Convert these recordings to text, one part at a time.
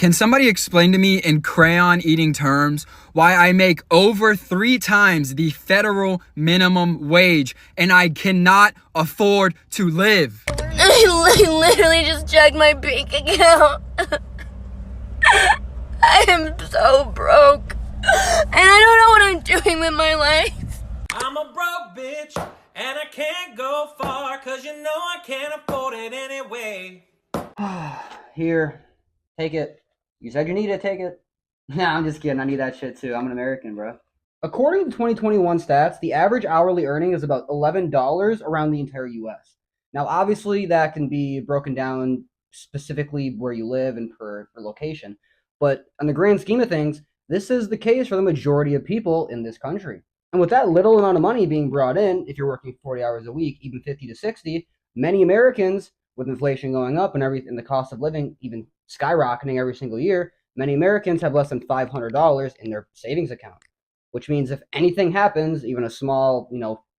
Can somebody explain to me in crayon eating terms why I make over 3 times the federal minimum wage and I cannot afford to live? I literally just checked my bank account. I am so broke. And I don't know what I'm doing with my life. I'm a broke bitch, and I can't go far, cause you know I can't afford it anyway. Here, take it. You said you need it, take it. Nah, I'm just kidding. I need that shit too. I'm an American, bro. According to 2021 stats, the average hourly earning is about $11 around the entire US. Now, obviously, that can be broken down specifically where you live and per location. But in the grand scheme of things, this is the case for the majority of people in this country. And with that little amount of money being brought in, if you're working 40 hours a week, even 50 to 60, many Americans, with inflation going up and everything, the cost of living even skyrocketing every single year, many Americans have less than $500 in their savings account. Which means if anything happens, even a small,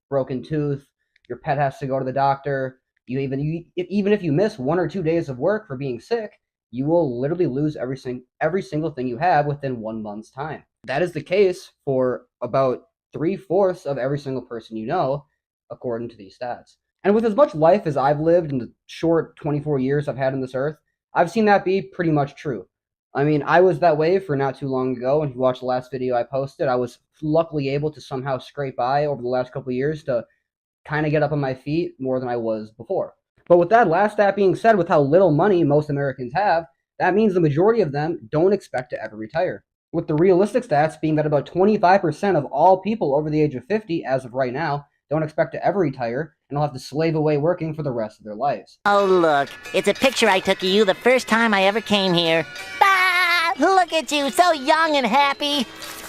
broken tooth, your pet has to go to the doctor, even if you miss 1 or 2 days of work for being sick, you will literally lose every single thing you have within 1 month's time. That is the case for about 3/4 of every single person you know, according to these stats. And with as much life as I've lived in the short 24 years I've had on this earth, I've seen that be pretty much true. I mean, I was that way for not too long ago, and if you watched the last video I posted, I was luckily able to somehow scrape by over the last couple of years to kind of get up on my feet more than I was before. But with that being said, with how little money most Americans have, that means the majority of them don't expect to ever retire. With the realistic stats being that about 25% of all people over the age of 50, as of right now, don't expect to ever retire, and will have to slave away working for the rest of their lives. Oh, look, it's a picture I took of you the first time I ever came here. Ah, look at you, so young and happy.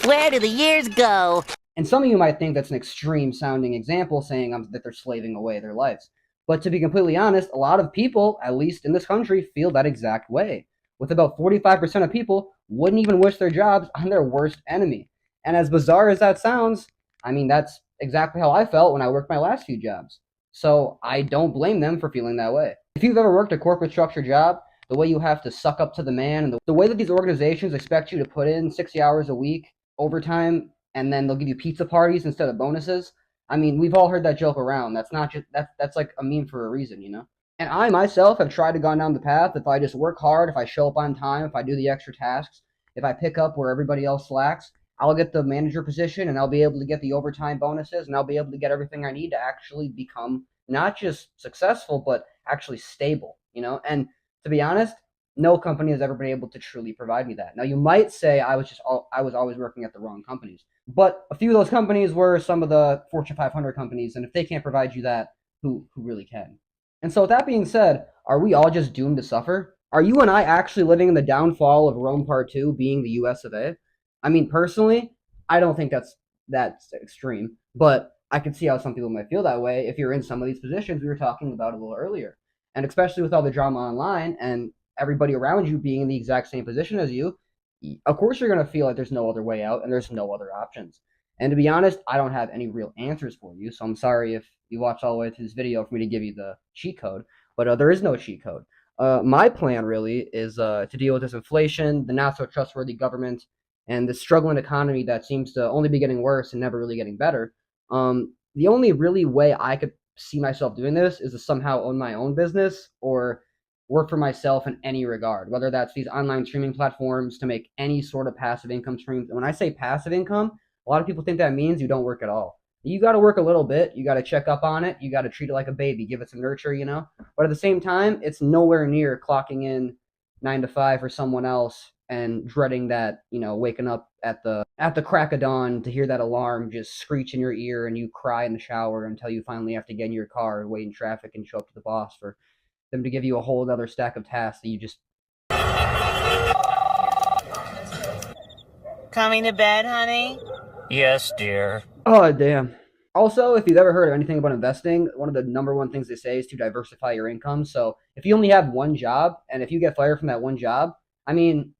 Where do the years go? And some of you might think that's an extreme sounding example saying that they're slaving away their lives. But to be completely honest, a lot of people, at least in this country, feel that exact way. With about 45% of people wouldn't even wish their jobs on their worst enemy. And as bizarre as that sounds, I mean, that's exactly how I felt when I worked my last few jobs. So I don't blame them for feeling that way. If you've ever worked a corporate structure job, the way you have to suck up to the man, and the way that these organizations expect you to put in 60 hours a week, overtime, and then they'll give you pizza parties instead of bonuses. I mean, we've all heard that joke around. That's like a meme for a reason, And I myself have tried to go down the path. If I just work hard, if I show up on time, if I do the extra tasks, if I pick up where everybody else slacks, I'll get the manager position, and I'll be able to get the overtime bonuses, and I'll be able to get everything I need to actually become not just successful, but actually stable, And to be honest, no company has ever been able to truly provide me that. Now, you might say I was always working at the wrong companies, but a few of those companies were some of the Fortune 500 companies, and if they can't provide you that, who really can? And so with that being said, are we all just doomed to suffer? Are you and I actually living in the downfall of Rome Part 2 being the US of A? I mean, personally, I don't think that's extreme, but I can see how some people might feel that way if you're in some of these positions we were talking about a little earlier. And especially with all the drama online and everybody around you being in the exact same position as you, of course you're going to feel like there's no other way out and there's no other options. And to be honest, I don't have any real answers for you, so I'm sorry if you watched all the way through this video for me to give you the cheat code, but there is no cheat code. My plan really is to deal with this inflation, the not so trustworthy government, and the struggling economy that seems to only be getting worse and never really getting better. The only really way I could see myself doing this is to somehow own my own business or work for myself in any regard, whether that's these online streaming platforms to make any sort of passive income streams. And when I say passive income, a lot of people think that means you don't work at all. You got to work a little bit. You got to check up on it. You got to treat it like a baby, give it some nurture, But at the same time, it's nowhere near clocking in 9 to 5 for someone else and dreading that, waking up at the crack of dawn to hear that alarm just screech in your ear and you cry in the shower until you finally have to get in your car and wait in traffic and show up to the boss for them to give you a whole other stack of tasks that you just... Coming to bed, honey? Yes, dear. Oh, damn. Also, if you've ever heard of anything about investing, one of the number one things they say is to diversify your income. So if you only have one job, and if you get fired from that one job, I mean,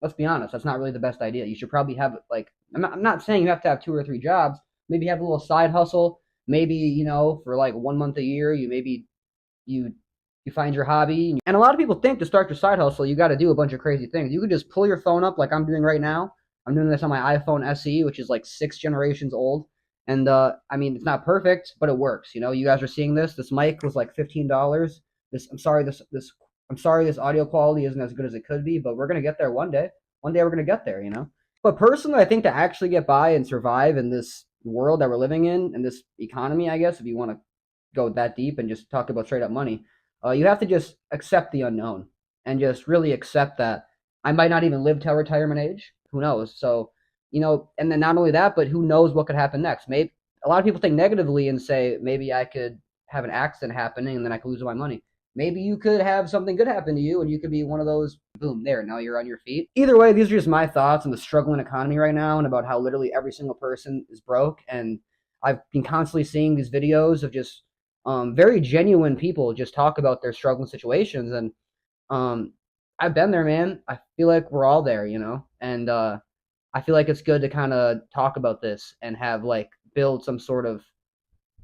let's be honest, that's not really the best idea. You should probably have, I'm not saying you have to have 2 or 3 jobs. Maybe have a little side hustle. Maybe, for 1 month a year, you you find your hobby. And a lot of people think to start your side hustle, you got to do a bunch of crazy things. You could just pull your phone up like I'm doing right now. I'm doing this on my iPhone SE, which is like 6 generations old. And I mean, it's not perfect, but it works. You know, you guys are seeing this. This mic was like $15. I'm sorry, this audio quality isn't as good as it could be, but we're gonna get there one day. One day we're gonna get there, you know. But personally, I think to actually get by and survive in this world that we're living in this economy, I guess, if you want to go that deep and just talk about straight up money, you have to just accept the unknown and just really accept that I might not even live till retirement age. Who knows? So, you know, and then not only that, but who knows what could happen next? Maybe a lot of people think negatively and say maybe I could have an accident happening and then I could lose all my money. Maybe you could have something good happen to you and you could be one of those, boom, there, now you're on your feet. Either way, these are just my thoughts on the struggling economy right now and about how literally every single person is broke. And I've been constantly seeing these videos of just very genuine people just talk about their struggling situations. And I've been there, man. I feel like we're all there, you know? And I feel like it's good to kind of talk about this and have like build some sort of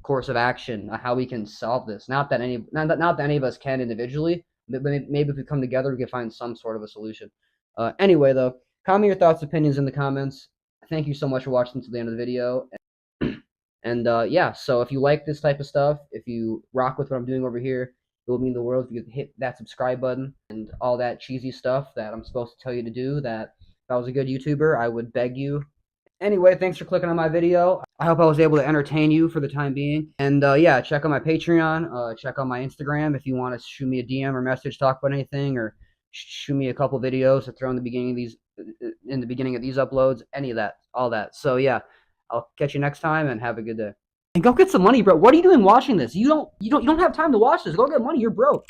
course of action on how we can solve this. Not that any of us can individually, but maybe if we come together, we can find some sort of a solution. Anyway, though, comment your thoughts, opinions in the comments. Thank you so much for watching to the end of the video. And yeah, so if you like this type of stuff, if you rock with what I'm doing over here, it will mean the world if you could hit that subscribe button and all that cheesy stuff that I'm supposed to tell you to do, that if I was a good YouTuber, I would beg you. Anyway, thanks for clicking on my video. I hope I was able to entertain you for the time being. And yeah, check out my Patreon. Check out my Instagram if you want to shoot me a DM or message, talk about anything, or shoot me a couple videos to throw in the beginning of these uploads. Any of that, all that. So yeah, I'll catch you next time and have a good day. And go get some money, bro. What are you doing watching this? You don't have time to watch this. Go get money. You're broke.